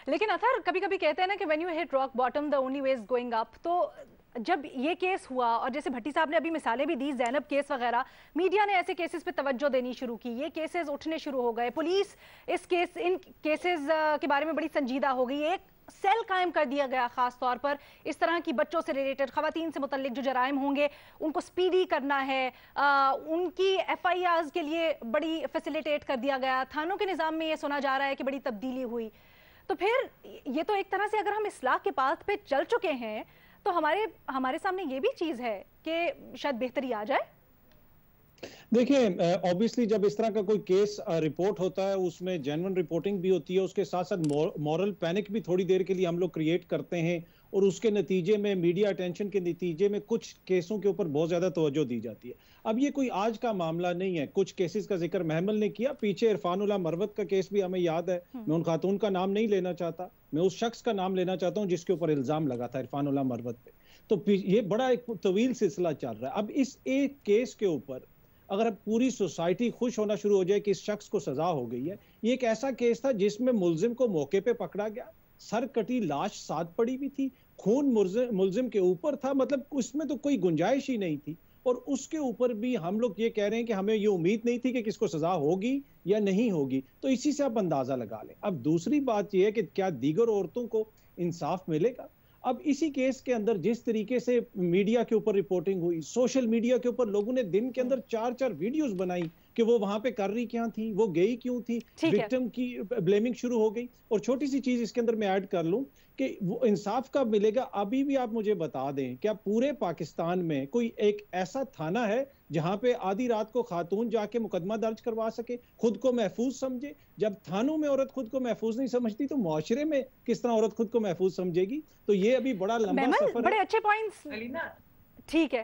लेकिन अथर कभी कभी कहते हैं ना कि when you hit rock bottom the only way is going up. तो जब ये केस हुआ और जैसे भट्टी साहब ने अभी मिसालें भी दी, ज़ैनब केस वगैरह, मीडिया ने ऐसे केसेस पे तवज्जो देनी शुरू की, ये केसेस उठने शुरू हो गए, पुलिस इन केसेस के बारे में बड़ी संजीदा हो गई, एक सेल कायम कर दिया गया खास तौर पर इस तरह की बच्चों से रिलेटेड, खवातीन से मुतल्लिक जो जराइम होंगे उनको स्पीडी करना है, उनकी FIRs के लिए बड़ी फैसिलिटेट कर दिया गया, थानों के निज़ाम में ये सुना जा रहा है कि बड़ी तब्दीली हुई। तो फिर ये तो एक तरह से अगर हम इस्लाह के पाथ पे चल चुके हैं तो हमारे सामने ये भी चीज है कि शायद बेहतरी आ जाए। देखिए, ऑब्वियसली जब इस तरह का कोई केस रिपोर्ट होता है उसमें जेन्युइन रिपोर्टिंग भी होती है, उसके साथ साथ मॉरल पैनिक भी थोड़ी देर के लिए हम लोग क्रिएट करते हैं और उसके नतीजे में मीडिया अटेंशन के नतीजे में कुछ केसों के ऊपर बहुत ज्यादा तवज्जो दी जाती है। अब ये कोई आज का मामला नहीं है, कुछ केसेस का जिक्र महमल ने किया, पीछे इरफानुल्लाह मरवत का केस भी हमें याद है। मैं उन खातून का नाम नहीं लेना चाहता, मैं उस शख्स का नाम लेना चाहता हूँ जिसके ऊपर इल्जाम लगा था इरफानुल्लाह मरवत पे। तो ये बड़ा एक तवील सिलसिला चल रहा है। अब इस एक केस के ऊपर अगर अब पूरी सोसाइटी खुश होना शुरू हो जाए कि इस शख्स को सजा हो गई है, ये एक ऐसा केस था जिसमें मुलजिम को मौके पे पकड़ा गया, सर कटी लाश साथ पड़ी हुई थी, खून मुलजिम के ऊपर था, मतलब उसमें तो कोई गुंजाइश ही नहीं थी। और उसके ऊपर भी हम लोग ये कह रहे हैं कि हमें ये उम्मीद नहीं थी कि किसको सजा होगी या नहीं होगी। तो इसी से आप अंदाजा लगा लें। अब दूसरी बात यह है कि क्या दीगर औरतों को इंसाफ मिलेगा? अब इसी केस के अंदर जिस तरीके से मीडिया के ऊपर रिपोर्टिंग हुई, सोशल मीडिया के ऊपर लोगों ने दिन के अंदर 4-4 वीडियोस बनाई कि वो वहां पे कर रही क्या थी, वो गई क्यों थी, विक्टिम की ब्लेमिंग शुरू हो गई। और छोटी सी चीज इसके अंदर मैं ऐड कर लूं कि वो इंसाफ कब मिलेगा, अभी भी आप मुझे बता दें, क्या पूरे पाकिस्तान में कोई एक ऐसा थाना है जहां पे आधी रात को खातून जाके मुकदमा दर्ज करवा सके, खुद को महफूज समझे? जब थानों में औरत खुद को महफूज नहीं समझती तो मुआशरे में किस तरह औरत खुद को महफूज समझेगी? तो ये अभी बड़ा लंबा सफर है। बड़े अच्छे पॉइंट्स। ठीक है।